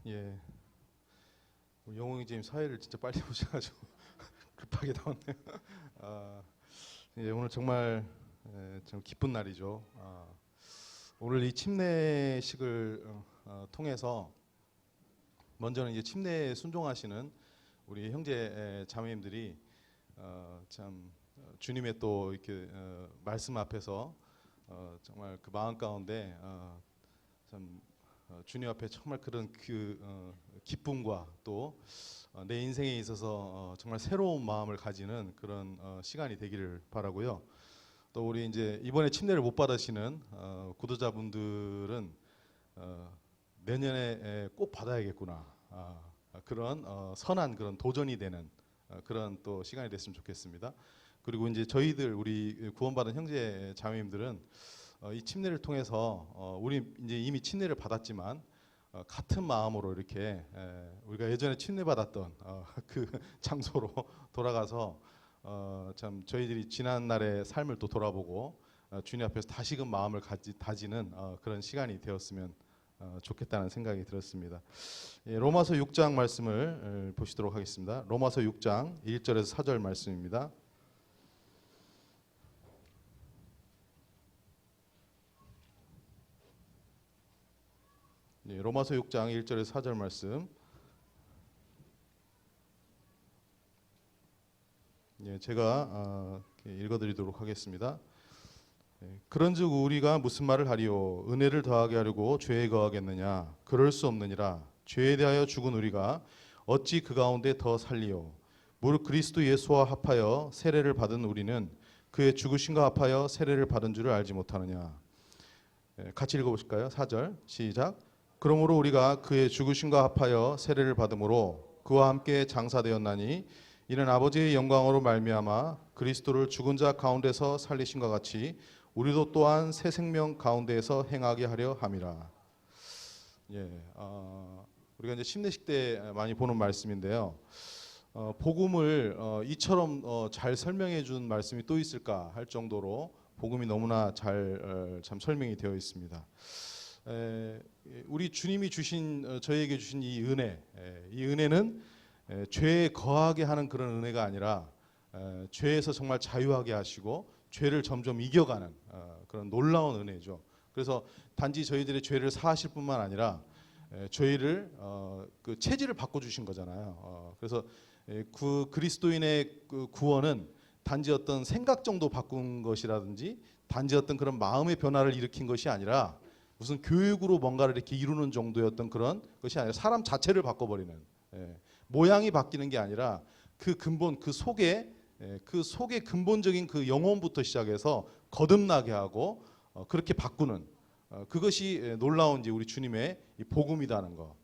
예, 우리 영웅이 지금 사회를 진짜 빨리 보셔가지고 급하게 나왔네요. 아, 예, 오늘 정말 좀 기쁜 날이죠. 오늘 이 침례식을 통해서 먼저는 이제 침례에 순종하시는 우리 형제 자매님들이 참 주님의 또 이렇게 말씀 앞에서 정말 그 마음 가운데 참 주님 앞에 정말 그런 기쁨과 또 내 인생에 있어서 정말 새로운 마음을 가지는 그런 시간이 되기를 바라고요. 또 우리 이제 이번에 침례를 못 받으시는 구도자분들은 내년에 꼭 받아야겠구나. 그런 선한 그런 도전이 되는 그런 또 시간이 됐으면 좋겠습니다. 그리고 이제 저희들 우리 구원받은 형제 자매님들은 이 침례를 통해서 우리 이제 이미 침례를 받았지만 같은 마음으로 이렇게 우리가 예전에 침례 받았던 그 장소로 돌아가서 참 저희들이 지난 날의 삶을 또 돌아보고 주님 앞에서 다시금 마음을 다지는 그런 시간이 되었으면 좋겠다는 생각이 들었습니다. 예, 로마서 6장 말씀을 보시도록 하겠습니다. 로마서 6장 1절에서 4절 말씀입니다. 예, 로마서 6장 1절에서 4절 말씀. 예, 제가 읽어드리도록 하겠습니다. 그런즉 우리가 무슨 말을 하리요? 은혜를 더하게 하려고 죄에 거하겠느냐? 그럴 수 없느니라. 죄에 대하여 죽은 우리가 어찌 그 가운데 더 살리요? 무릇 그리스도 예수와 합하여 세례를 받은 우리는 그의 죽으심과 합하여 세례를 받은 줄을 알지 못하느냐? 같이 읽어보실까요? 4절 시작. 그러므로 우리가 그의 죽으심과 합하여 세례를 받음으로 그와 함께 장사되었나니 이는 아버지의 영광으로 말미암아 그리스도를 죽은 자 가운데서 살리심과 같이 우리도 또한 새 생명 가운데에서 행하게 하려 함이라. 예, 우리가 이제 침례식 때 많이 보는 말씀인데요. 복음을 이처럼 잘 설명해 준 말씀이 또 있을까 할 정도로 복음이 너무나 잘 참 설명이 되어 있습니다. 우리 주님이 주신 저희에게 주신 이 은혜는 죄에 거하게 하는 그런 은혜가 아니라 죄에서 정말 자유하게 하시고 죄를 점점 이겨가는 그런 놀라운 은혜죠. 그래서 단지 저희들의 죄를 사하실 뿐만 아니라 저희를 그 체질을 바꿔주신 거잖아요. 그래서 그 그리스도인의 그 구원은 단지 어떤 생각 정도 바꾼 것이라든지 단지 어떤 그런 마음의 변화를 일으킨 것이 아니라 무슨 교육으로 뭔가를 이렇게 이루는 정도였던 그런 것이 아니라 사람 자체를 바꿔버리는 모양이 바뀌는 게 아니라 그 근본 그 속에 근본적인 그 영혼부터 시작해서 거듭나게 하고 그렇게 바꾸는 그것이 놀라운 우리 주님의 이 복음이라는 거.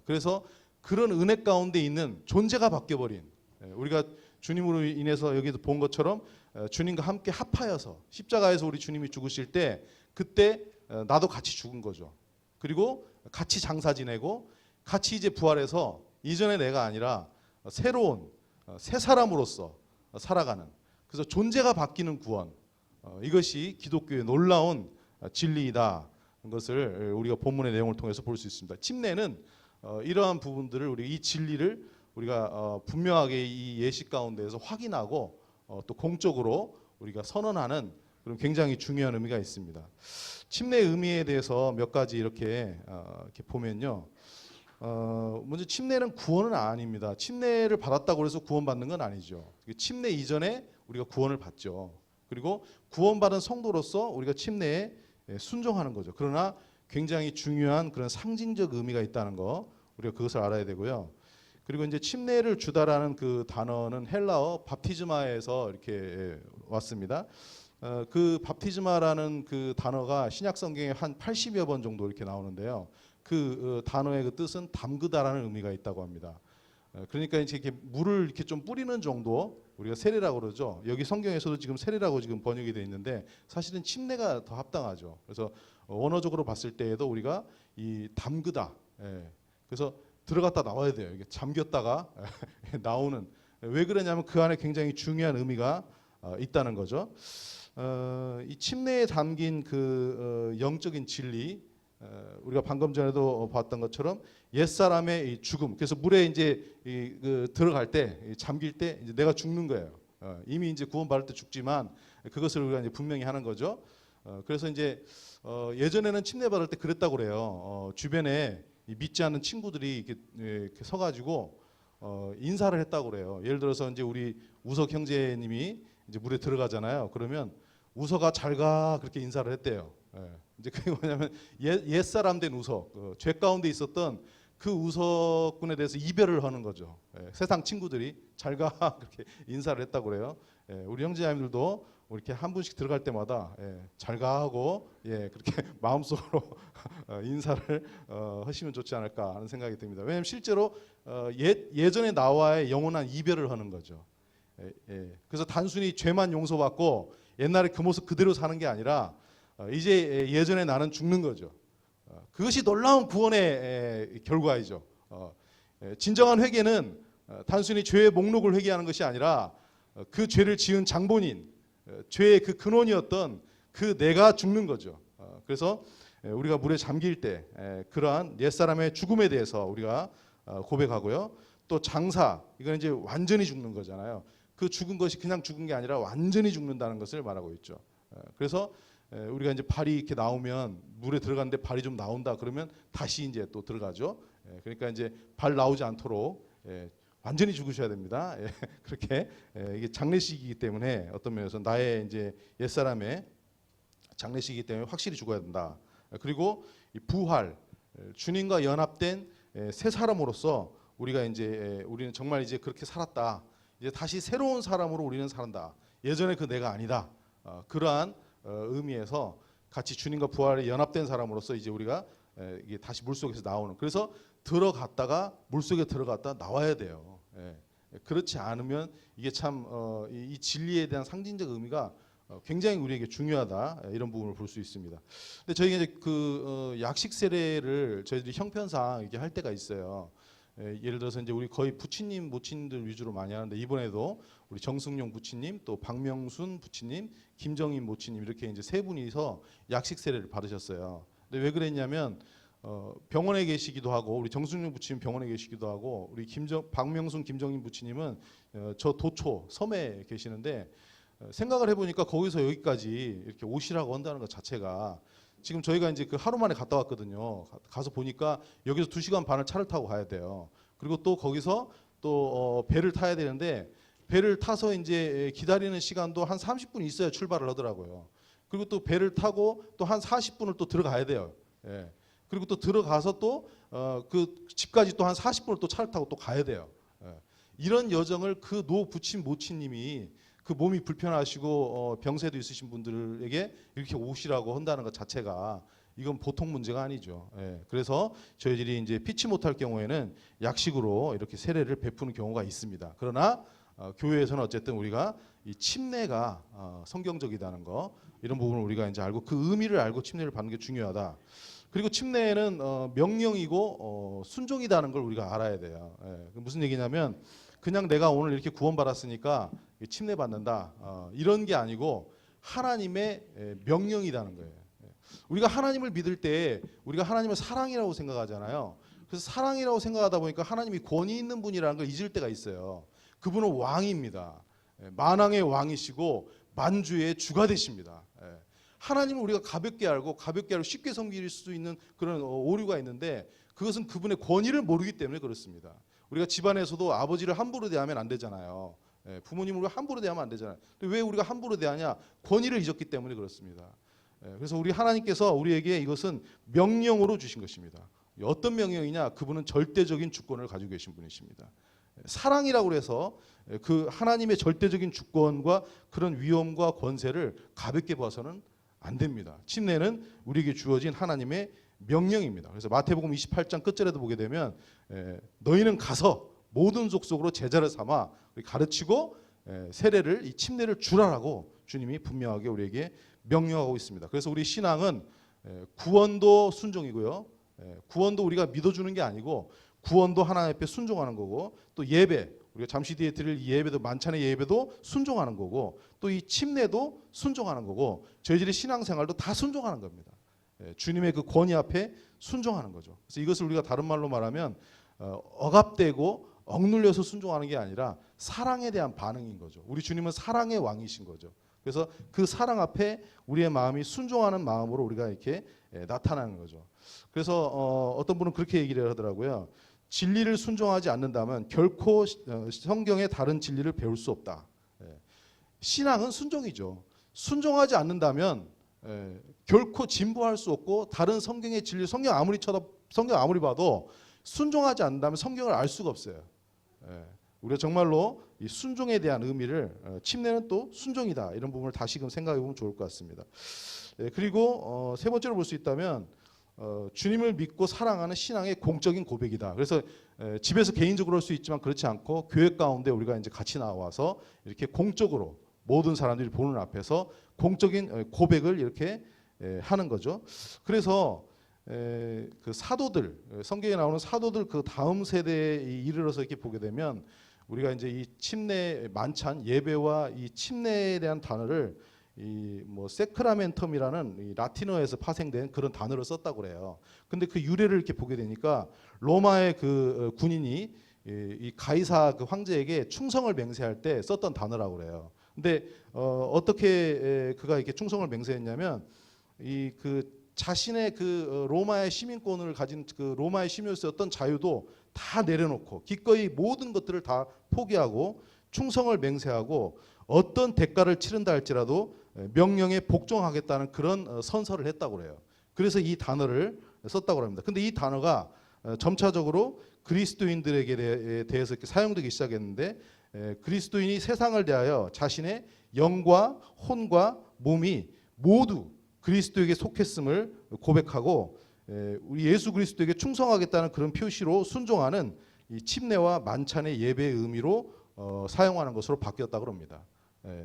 그래서 그런 은혜 가운데 있는 존재가 바뀌어버린 우리가 주님으로 인해서 여기서 본 것처럼 주님과 함께 합하여서 십자가에서 우리 주님이 죽으실 때 그때 나도 같이 죽은 거죠. 그리고 같이 장사 지내고 같이 이제 부활해서 이전의 내가 아니라 새로운 새 사람으로서 살아가는 그래서 존재가 바뀌는 구원 이것이 기독교의 놀라운 진리이다. 것을 우리가 본문의 내용을 통해서 볼 수 있습니다. 침례는 이러한 부분들을 우리 이 진리를 우리가 분명하게 이 예식 가운데에서 확인하고 또 공적으로 우리가 선언하는 그런 굉장히 중요한 의미가 있습니다. 침례의 의미에 대해서 몇 가지 이렇게 보면요. 먼저 침례는 구원은 아닙니다. 침례를 받았다고 해서 구원받는 건 아니죠. 침례 이전에 우리가 구원을 받죠. 그리고 구원받은 성도로서 우리가 침례에 순종하는 거죠. 그러나 굉장히 중요한 그런 상징적 의미가 있다는 거 우리가 그것을 알아야 되고요. 그리고 이제 침례를 주다라는 그 단어는 헬라어 밥티즈마에서 이렇게 왔습니다. 그 밥티즈마라는 그 단어가 신약 성경에 한 80여 번 정도 이렇게 나오는데요. 그 단어의 그 뜻은 담그다라는 의미가 있다고 합니다. 그러니까 이렇게 물을 이렇게 좀 뿌리는 정도 우리가 세례라고 그러죠. 여기 성경에서도 지금 세례라고 지금 번역이 되어 있는데 사실은 침례가 더 합당하죠. 그래서 원어적으로 봤을 때에도 우리가 이 담그다. 그래서 들어갔다 나와야 돼요. 이게 잠겼다가 나오는. 왜 그러냐면 그 안에 굉장히 중요한 의미가 있다는 거죠. 이 침례에 담긴 그 영적인 진리 우리가 방금 전에도 봤던 것처럼 옛사람의 이 죽음. 그래서 물에 이제 들어갈 때 잠길 때 이제 내가 죽는 거예요. 이미 이제 구원받을 때 죽지만 그것을 우리가 이제 분명히 하는 거죠. 그래서 이제 예전에는 침례 받을 때 그랬다고 그래요. 주변에 믿지 않는 친구들이 이렇게 서가지고 인사를 했다고 그래요. 예를 들어서 이제 우리 우석 형제님이 이제 물에 들어가잖아요. 그러면 우석아 잘 가 그렇게 인사를 했대요. 이제 그게 뭐냐면 옛 사람 된 우석, 죄 가운데 있었던 그 우석군에 대해서 이별을 하는 거죠. 세상 친구들이 잘 가 그렇게 인사를 했다고 그래요. 우리 형제자매들도 이렇게 한 분씩 들어갈 때마다 잘 가 하고 그렇게 마음속으로 인사를 하시면 좋지 않을까 하는 생각이 듭니다. 왜냐하면 실제로 예전에 나와의 영원한 이별을 하는 거죠. 그래서 단순히 죄만 용서받고 옛날에 그 모습 그대로 사는 게 아니라 이제 예전에 나는 죽는 거죠. 그것이 놀라운 구원의 결과이죠. 진정한 회개는 단순히 죄의 목록을 회개하는 것이 아니라 그 죄를 지은 장본인, 죄의 그 근원이었던 그 내가 죽는 거죠. 그래서 우리가 물에 잠길 때 그러한 옛사람의 죽음에 대해서 우리가 고백하고요. 또 장사, 이건 이제 완전히 죽는 거잖아요. 그 죽은 것이 그냥 죽은 게 아니라 완전히 죽는다는 것을 말하고 있죠. 그래서 우리가 이제 발이 이렇게 나오면 물에 들어갔는데 발이 좀 나온다 그러면 다시 이제 또 들어가죠. 그러니까 이제 발 나오지 않도록 완전히 죽으셔야 됩니다. 그렇게 이게 장례식이기 때문에 어떤 면에서 나의 이제 옛사람의 장례식이기 때문에 확실히 죽어야 된다. 그리고 이 부활, 주님과 연합된 새 사람으로서 우리가 이제 우리는 정말 이제 그렇게 살았다. 이제 다시 새로운 사람으로 우리는 산다. 예전에 그 내가 아니다. 그러한 의미에서 같이 주님과 부활에 연합된 사람으로서 이제 우리가 이게 다시 물속에서 나오는. 그래서 들어갔다가 물속에 들어갔다 나와야 돼요. 그렇지 않으면 이게 참 이 진리에 대한 상징적 의미가 굉장히 우리에게 중요하다. 이런 부분을 볼 수 있습니다. 근데 저희가 이제 그 약식 세례를 저희들이 형편상 이렇게 할 때가 있어요. 예를 들어서 이제 우리 거의 부치님, 모친들 위주로 많이 하는데 이번에도 우리 정승용 부치님, 또 박명순 부치님, 김정인 모치님 이렇게 이제 세 분이서 약식 세례를 받으셨어요. 근데 왜 그랬냐면 병원에 계시기도 하고 우리 정승용 부치님 병원에 계시기도 하고 우리 박명순, 김정인 부치님은 저 도초 섬에 계시는데 생각을 해보니까 거기서 여기까지 이렇게 오시라고 한다는 것 자체가 지금 저희가 이제 그 하루 만에 갔다 왔거든요. 가서 보니까 여기서 2시간 반을 차를 타고 가야 돼요. 그리고 또 거기서 또 배를 타야 되는데 배를 타서 이제 기다리는 시간도 한 30분 있어야 출발을 하더라고요. 그리고 또 배를 타고 또 한 40분을 또 들어가야 돼요. 그리고 또 들어가서 또 그 집까지 또 한 40분을 또 차를 타고 또 가야 돼요. 이런 여정을 그 노 부친 모치님이 그 몸이 불편하시고 병세도 있으신 분들에게 이렇게 오시라고 한다는 것 자체가 이건 보통 문제가 아니죠. 그래서 저희들이 이제 피치 못할 경우에는 약식으로 이렇게 세례를 베푸는 경우가 있습니다. 그러나 교회에서는 어쨌든 우리가 이 침례가 성경적이다는 거 이런 부분을 우리가 이제 알고 그 의미를 알고 침례를 받는 게 중요하다. 그리고 침례는 명령이고 순종이다는 걸 우리가 알아야 돼요. 무슨 얘기냐면 그냥 내가 오늘 이렇게 구원받았으니까 침례 받는다 이런 게 아니고 하나님의 명령이라는 거예요. 우리가 하나님을 믿을 때 우리가 하나님을 사랑이라고 생각하잖아요. 그래서 사랑이라고 생각하다 보니까 하나님이 권위 있는 분이라는 걸 잊을 때가 있어요. 그분은 왕입니다. 만왕의 왕이시고 만주의 주가 되십니다. 하나님을 우리가 가볍게 알고 쉽게 섬길 수 있는 그런 오류가 있는데 그것은 그분의 권위를 모르기 때문에 그렇습니다. 우리가 집안에서도 아버지를 함부로 대하면 안 되잖아요. 부모님을 우리가 함부로 대하면 안 되잖아요. 근데 왜 우리가 함부로 대하냐? 권위를 잊었기 때문에 그렇습니다. 그래서 우리 하나님께서 우리에게 이것은 명령으로 주신 것입니다. 어떤 명령이냐? 그분은 절대적인 주권을 가지고 계신 분이십니다. 사랑이라고 해서 그 하나님의 절대적인 주권과 그런 위엄과 권세를 가볍게 봐서는 안 됩니다. 침례는 우리에게 주어진 하나님의 명령입니다. 그래서 마태복음 28장 끝절에도 보게 되면 너희는 가서 모든 족속으로 제자를 삼아 가르치고 세례를 이 침례를 주라라고 주님이 분명하게 우리에게 명령하고 있습니다. 그래서 우리 신앙은 구원도 순종이고요. 구원도 우리가 믿어주는 게 아니고 구원도 하나님 앞에 순종하는 거고 또 예배 우리가 잠시 뒤에 드릴 예배도 만찬의 예배도 순종하는 거고 또 이 침례도 순종하는 거고 저희들의 신앙생활도 다 순종하는 겁니다. 주님의 그 권위 앞에 순종하는 거죠. 그래서 이것을 우리가 다른 말로 말하면 억압되고 억눌려서 순종하는 게 아니라 사랑에 대한 반응인 거죠. 우리 주님은 사랑의 왕이신 거죠. 그래서 그 사랑 앞에 우리의 마음이 순종하는 마음으로 우리가 이렇게 나타나는 거죠. 그래서 어떤 분은 그렇게 얘기를 하더라고요. 진리를 순종하지 않는다면 결코 성경의 다른 진리를 배울 수 없다. 신앙은 순종이죠. 순종하지 않는다면 결코 진보할 수 없고 다른 성경의 진리, 성경 아무리 봐도 순종하지 않는다면 성경을 알 수가 없어요. 우리가 정말로 이 순종에 대한 의미를 침례는 또 순종이다 이런 부분을 다시금 생각해 보면 좋을 것 같습니다. 그리고 세 번째로 볼 수 있다면 주님을 믿고 사랑하는 신앙의 공적인 고백이다. 그래서 집에서 개인적으로 할 수 있지만 그렇지 않고 교회 가운데 우리가 이제 같이 나와서 이렇게 공적으로 모든 사람들이 보는 앞에서 공적인 고백을 이렇게 하는 거죠. 그래서 그 사도들, 성경에 나오는 사도들 그 다음 세대에 이르러서 이렇게 보게 되면 우리가 이제 이 침례 만찬 예배와 이 침례에 대한 단어를 이 뭐 세크라멘텀이라는 이 라틴어에서 파생된 그런 단어를 썼다고 그래요. 근데 그 유래를 이렇게 보게 되니까 로마의 그 군인이 이 가이사 그 황제에게 충성을 맹세할 때 썼던 단어라고 그래요. 근데 어떻게 그가 이렇게 충성을 맹세했냐면 이 그 자신의 그 로마의 시민권을 가진 그 로마의 시민으로서였던 자유도 다 내려놓고 기꺼이 모든 것들을 다 포기하고 충성을 맹세하고 어떤 대가를 치른다 할지라도 명령에 복종하겠다는 그런 선서를 했다고 그래요. 그래서 이 단어를 썼다고 합니다. 근데 이 단어가 점차적으로 그리스도인들에게 대해서 이렇게 사용되기 시작했는데 그리스도인이 세상을 대하여 자신의 영과 혼과 몸이 모두 그리스도에게 속했음을 고백하고 우리 예수 그리스도에게 충성하겠다는 그런 표시로 순종하는 이 침례와 만찬의 예배의 의미로 사용하는 것으로 바뀌었다고 합니다.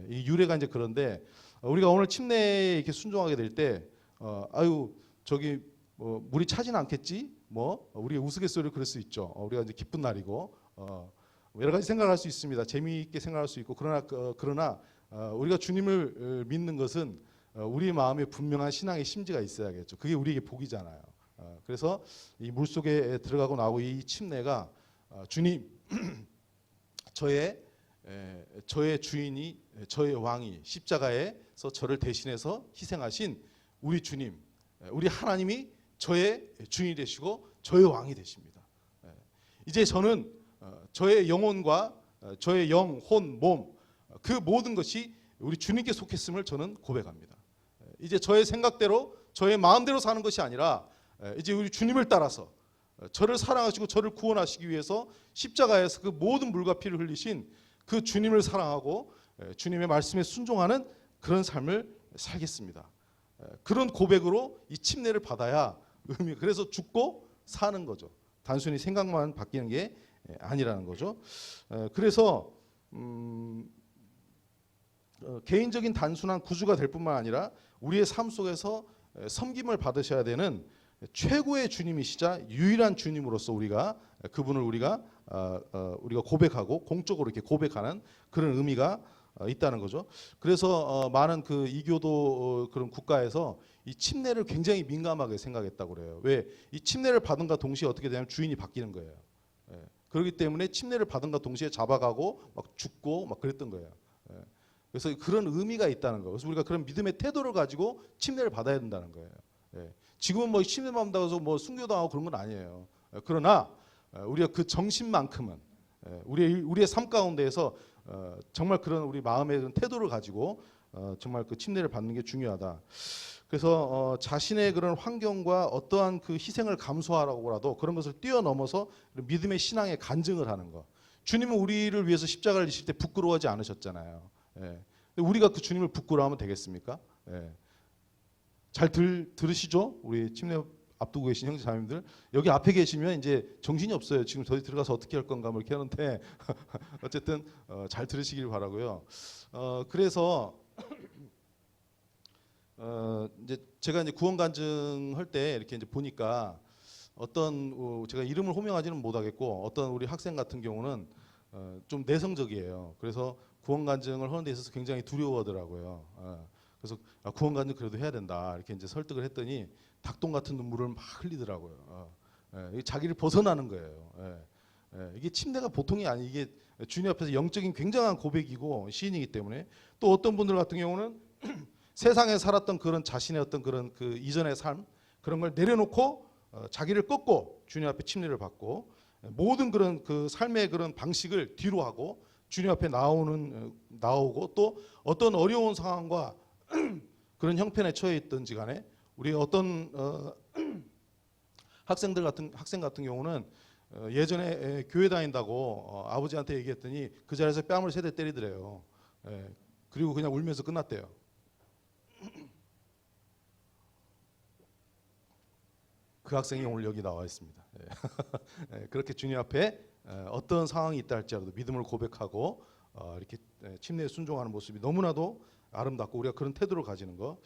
이 유래가 이제 그런데 우리가 오늘 침례에 이렇게 순종하게 될 때 아유 저기 물이 차지는 않겠지? 뭐 우리 우스갯소리로 그럴 수 있죠. 우리가 이제 기쁜 날이고 여러 가지 생각할 수 있습니다. 재미있게 생각할 수 있고 그러나 우리가 주님을 믿는 것은 우리 마음에 분명한 신앙의 심지가 있어야겠죠. 그게 우리에게 복이잖아요. 그래서 이 물 속에 들어가고 나오고 이 침례가 주님 저의 주인이 저의 왕이 십자가에서 저를 대신해서 희생하신 우리 주님, 우리 하나님이 저의 주인이 되시고 저의 왕이 되십니다. 이제 저는 저의 영혼과 저의 영, 혼, 몸 그 모든 것이 우리 주님께 속했음을 저는 고백합니다. 이제 저의 생각대로 저의 마음대로 사는 것이 아니라 이제 우리 주님을 따라서 저를 사랑하시고 저를 구원하시기 위해서 십자가에서 그 모든 물과 피를 흘리신 그 주님을 사랑하고 주님의 말씀에 순종하는 그런 삶을 살겠습니다. 그런 고백으로 이 침례를 받아야 그래서 죽고 사는 거죠. 단순히 생각만 바뀌는 게 아니라는 거죠. 그래서 개인적인 단순한 구주가 될 뿐만 아니라 우리의 삶 속에서 섬김을 받으셔야 되는 최고의 주님이시자 유일한 주님으로서 그분을 우리가 고백하고 공적으로 이렇게 고백하는 그런 의미가 있다는 거죠. 그래서 많은 그 이교도 그런 국가에서 이 침례를 굉장히 민감하게 생각했다고 그래요. 왜? 이 침례를 받은가 동시에 어떻게 되냐면 주인이 바뀌는 거예요. 그렇기 때문에 침례를 받은가 동시에 잡아가고 막 죽고 막 그랬던 거예요. 그래서 그런 의미가 있다는 거. 그래서 우리가 그런 믿음의 태도를 가지고 침례를 받아야 된다는 거예요. 지금은 뭐 침례 받는다고 해서 뭐 순교당하고 그런 건 아니에요. 그러나 우리가 그 정신만큼은 우리의 삶 가운데에서 정말 그런 우리 마음의 그런 태도를 가지고 정말 그 침례를 받는 게 중요하다. 그래서 자신의 그런 환경과 어떠한 그 희생을 감수하라고라도 그런 것을 뛰어넘어서 믿음의 신앙에 간증을 하는 거. 주님은 우리를 위해서 십자가를 지실 때 부끄러워하지 않으셨잖아요. 우리가 그 주님을 부끄러워하면 되겠습니까? 잘 들으시죠? 우리 침례 앞두고 계신 형제자매님들 여기 앞에 계시면 이제 정신이 없어요. 지금 저희 들어가서 어떻게 할 건가 뭐 이렇게 하는데 어쨌든 잘 들으시길 바라고요. 그래서 이제 제가 이제 구원 간증할 때 이렇게 이제 보니까 어떤 제가 이름을 호명하지는 못하겠고 어떤 우리 학생 같은 경우는 좀 내성적이에요. 그래서 구원 간증을 하는 데 있어서 굉장히 두려워하더라고요. 그래서 구원 간증 그래도 해야 된다 이렇게 이제 설득을 했더니 닭똥 같은 눈물을 막 흘리더라고요. 자기를 벗어나는 거예요. 이게 침례가 보통이 아니, 이게 주님 앞에서 영적인 굉장한 고백이고 시인이기 때문에, 또 어떤 분들 같은 경우는 세상에 살았던 그런 자신의 어떤 그런 그 이전의 삶, 그런 걸 내려놓고 자기를 꺾고 주님 앞에 침례를 받고, 모든 그런 그 삶의 그런 방식을 뒤로 하고 주님 앞에 나오고, 또 어떤 어려운 상황과 그런 형편에 처해 있든지 간에, 우리 어떤 학생 같은 경우는 예전에 교회 다닌다고 아버지한테 얘기했더니 그 자리에서 뺨을 3대 때리더래요. 그리고 그냥 울면서 끝났대요. 그 학생이 오늘 여기 나와 있습니다. 그렇게 주님 앞에 어떤 상황이 있다 할지라도 믿음을 고백하고 이렇게 침례에 순종하는 모습이 너무나도 아름답고, 우리가 그런 태도를 가지는 거.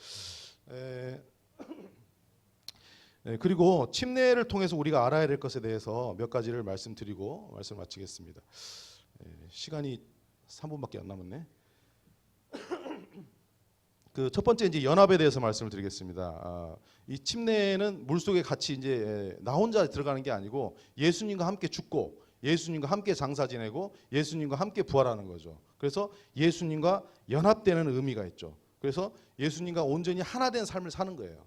그리고 침례를 통해서 우리가 알아야 될 것에 대해서 몇 가지를 말씀드리고 말씀을 마치겠습니다. 시간이 3분밖에 안 남았네. 그 첫 번째 이제 연합에 대해서 말씀을 드리겠습니다. 이 침례는 물속에 같이 이제 나 혼자 들어가는 게 아니고 예수님과 함께 죽고 예수님과 함께 장사 지내고 예수님과 함께 부활하는 거죠. 그래서 예수님과 연합되는 의미가 있죠. 그래서 예수님과 온전히 하나 된 삶을 사는 거예요.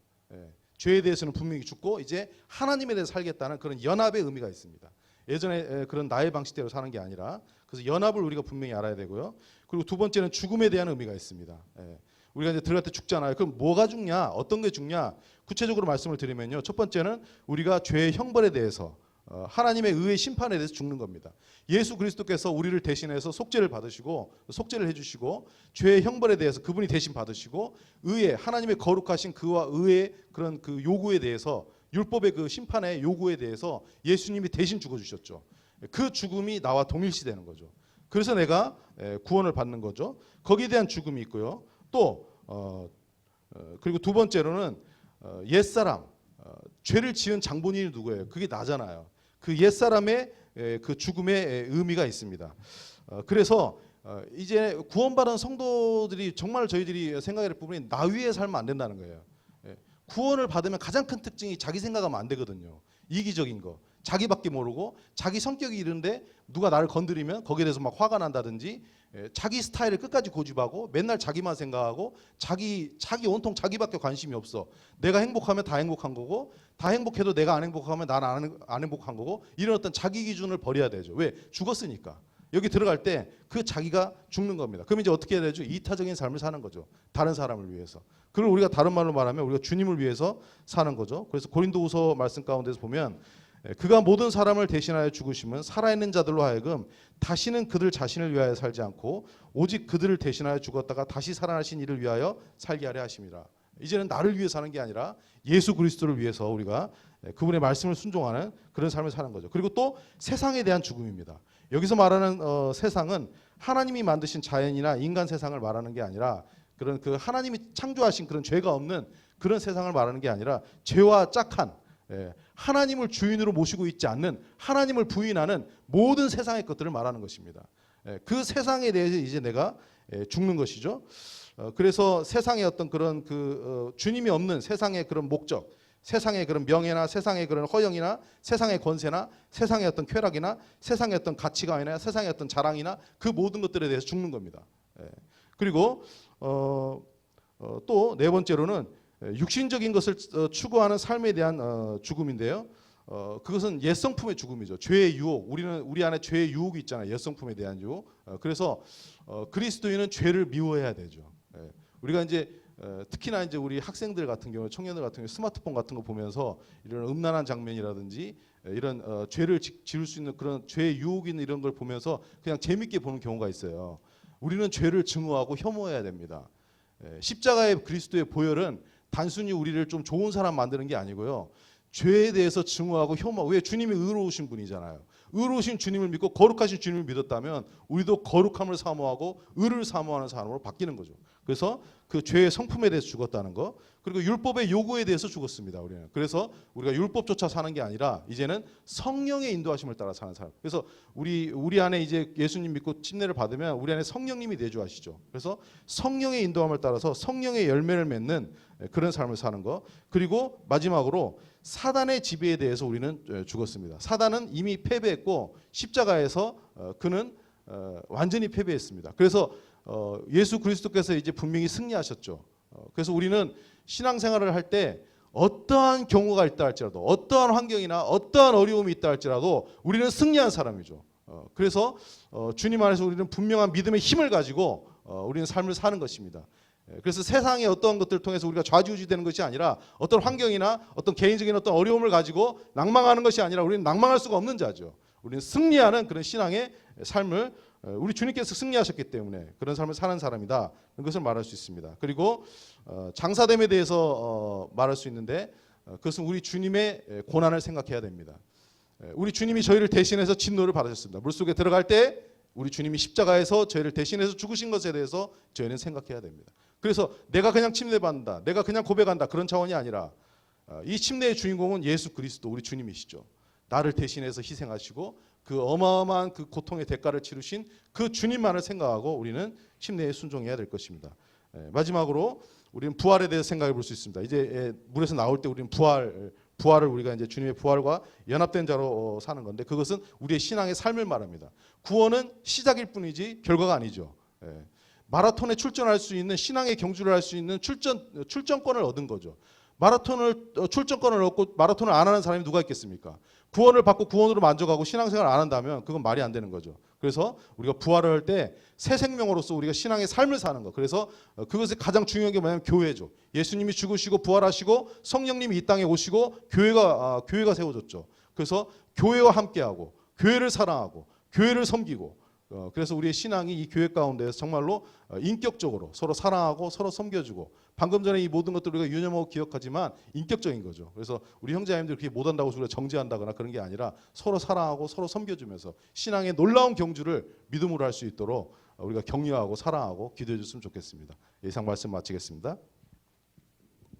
죄에 대해서는 분명히 죽고 이제 하나님에 대해서 살겠다는 그런 연합의 의미가 있습니다. 예전에 그런 나의 방식대로 사는 게 아니라, 그래서 연합을 우리가 분명히 알아야 되고요. 그리고 두 번째는 죽음에 대한 의미가 있습니다. 우리가 이제 들어갈 때 죽잖아요. 그럼 뭐가 죽냐? 어떤 게 죽냐? 구체적으로 말씀을 드리면요. 첫 번째는 우리가 죄의 형벌에 대해서, 하나님의 의의 심판에 대해서 죽는 겁니다. 예수 그리스도께서 우리를 대신해서 속죄를 받으시고, 속죄를 해주시고, 죄의 형벌에 대해서 그분이 대신 받으시고, 의의, 하나님의 거룩하신 그와 의의 그런 그 요구에 대해서, 율법의 그 심판의 요구에 대해서 예수님이 대신 죽어주셨죠. 그 죽음이 나와 동일시되는 거죠. 그래서 내가 구원을 받는 거죠. 거기에 대한 죽음이 있고요. 또 그리고 두 번째로는 옛사람, 죄를 지은 장본인이 누구예요? 그게 나잖아요. 그 옛사람의 그 죽음의 의미가 있습니다. 그래서 이제 구원받은 성도들이 정말 저희들이 생각해야 할 부분이 나 위에 살면 안 된다는 거예요. 구원을 받으면 가장 큰 특징이 자기 생각하면 안 되거든요. 이기적인 거, 자기밖에 모르고 자기 성격이 이런데 누가 나를 건드리면 거기에 대해서 막 화가 난다든지, 자기 스타일을 끝까지 고집하고 맨날 자기만 생각하고 자기 온통 자기밖에 관심이 없어. 내가 행복하면 다 행복한 거고, 다 행복해도 내가 안 행복하면 나는 안 행복한 거고, 이런 어떤 자기 기준을 버려야 되죠. 왜? 죽었으니까. 여기 들어갈 때 그 자기가 죽는 겁니다. 그럼 이제 어떻게 해야 되죠? 이타적인 삶을 사는 거죠. 다른 사람을 위해서. 그걸 우리가 다른 말로 말하면 우리가 주님을 위해서 사는 거죠. 그래서 고린도후서 말씀 가운데서 보면, 그가 모든 사람을 대신하여 죽으심은 살아있는 자들로 하여금 다시는 그들 자신을 위하여 살지 않고 오직 그들을 대신하여 죽었다가 다시 살아나신 이를 위하여 살게 하려 하심이라. 이제는 나를 위해 사는 게 아니라 예수 그리스도를 위해서 우리가 그분의 말씀을 순종하는 그런 삶을 사는 거죠. 그리고 또 세상에 대한 죽음입니다. 여기서 말하는 세상은 하나님이 만드신 자연이나 인간 세상을 말하는 게 아니라, 그런 그 하나님이 창조하신 그런 죄가 없는 그런 세상을 말하는 게 아니라, 죄와 짝한, 하나님을 주인으로 모시고 있지 않는, 하나님을 부인하는 모든 세상의 것들을 말하는 것입니다. 그 세상에 대해서 이제 내가 죽는 것이죠. 그래서 세상의 어떤 그런 주님이 없는 세상의 그런 목적, 세상의 그런 명예나 세상의 그런 허영이나 세상의 권세나 세상의 어떤 쾌락이나 세상의 어떤 가치관이나 세상의 어떤 자랑이나 그 모든 것들에 대해서 죽는 겁니다. 그리고 또 네 번째로는 육신적인 것을 추구하는 삶에 대한 죽음인데요. 그것은 옛성품의 죽음이죠. 죄의 유혹, 우리 안에 죄의 유혹이 있잖아요. 옛성품에 대한 유혹. 그래서 그리스도인은 죄를 미워해야 되죠. 우리가 이제 특히나 이제 우리 학생들 같은 경우, 청년들 같은 경우 스마트폰 같은 거 보면서 이런 음란한 장면이라든지 이런 죄를 지을 수 있는 그런 죄의 유혹이 있는 이런 걸 보면서 그냥 재밌게 보는 경우가 있어요. 우리는 죄를 증오하고 혐오해야 됩니다. 십자가의 그리스도의 보혈은 단순히 우리를 좀 좋은 사람 만드는 게 아니고요. 죄에 대해서 증오하고 혐오하고. 왜? 주님이 의로우신 분이잖아요. 의로우신 주님을 믿고 거룩하신 주님을 믿었다면 우리도 거룩함을 사모하고 의를 사모하는 사람으로 바뀌는 거죠. 그래서 그 죄의 성품에 대해서 죽었다는 거, 그리고 율법의 요구에 대해서 죽었습니다. 우리는. 그래서 우리가 율법조차 사는 게 아니라 이제는 성령의 인도하심을 따라 사는 사람. 그래서 우리 안에 이제 예수님 믿고 침례를 받으면 우리 안에 성령님이 내주하시죠. 그래서 성령의 인도함을 따라서 성령의 열매를 맺는 그런 삶을 사는 거. 그리고 마지막으로 사단의 지배에 대해서 우리는 죽었습니다. 사단은 이미 패배했고 십자가에서 그는 완전히 패배했습니다. 그래서 예수 그리스도께서 이제 분명히 승리하셨죠. 그래서 우리는 신앙생활을 할 때 어떠한 경우가 있다 할지라도, 어떠한 환경이나 어떠한 어려움이 있다 할지라도 우리는 승리한 사람이죠. 그래서 주님 안에서 우리는 분명한 믿음의 힘을 가지고 우리는 삶을 사는 것입니다. 그래서 세상의 어떠한 것들을 통해서 우리가 좌지우지되는 것이 아니라 어떤 환경이나 어떤 개인적인 어떤 어려움을 가지고 낭망하는 것이 아니라 우리는 낭망할 수가 없는 자죠. 우리는 승리하는 그런 신앙의 삶을, 우리 주님께서 승리하셨기 때문에 그런 삶을 사는 사람이다, 그것을 말할 수 있습니다. 그리고 장사됨에 대해서 말할 수 있는데, 그것은 우리 주님의 고난을 생각해야 됩니다. 우리 주님이 저희를 대신해서 진노를 받으셨습니다. 물속에 들어갈 때 우리 주님이 십자가에서 저희를 대신해서 죽으신 것에 대해서 저희는 생각해야 됩니다. 그래서 내가 그냥 침례받는다, 내가 그냥 고백한다, 그런 차원이 아니라 이 침례의 주인공은 예수 그리스도 우리 주님이시죠. 나를 대신해서 희생하시고 그 어마어마한 그 고통의 대가를 치르신 그 주님만을 생각하고 우리는 침례에 순종해야 될 것입니다. 마지막으로 우리는 부활에 대해서 생각해 볼 수 있습니다. 이제 물에서 나올 때 우리는 부활을 우리가 이제 주님의 부활과 연합된 자로 사는 건데, 그것은 우리의 신앙의 삶을 말합니다. 구원은 시작일 뿐이지 결과가 아니죠. 마라톤에 출전할 수 있는, 신앙의 경주를 할 수 있는 출전권을 얻은 거죠. 출전권을 얻고 마라톤을 안 하는 사람이 누가 있겠습니까? 구원을 받고 구원으로 만족하고 신앙생활을 안 한다면 그건 말이 안 되는 거죠. 그래서 우리가 부활을 할 때 새 생명으로서 우리가 신앙의 삶을 사는 거. 그래서 그것이 가장 중요한 게 뭐냐면 교회죠. 예수님이 죽으시고 부활하시고 성령님이 이 땅에 오시고 교회가 세워졌죠. 그래서 교회와 함께하고 교회를 사랑하고 교회를 섬기고, 그래서 우리의 신앙이 이 교회 가운데서 정말로 인격적으로 서로 사랑하고 서로 섬겨주고, 방금 전에 이 모든 것들을 우리가 유념하고 기억하지만 인격적인 거죠. 그래서 우리 형제자매들 그렇게 못한다고 우리가 정죄한다거나 그런 게 아니라 서로 사랑하고 서로 섬겨주면서 신앙의 놀라운 경주를 믿음으로 할 수 있도록 우리가 격려하고 사랑하고 기도해 줬으면 좋겠습니다. 이상 말씀 마치겠습니다.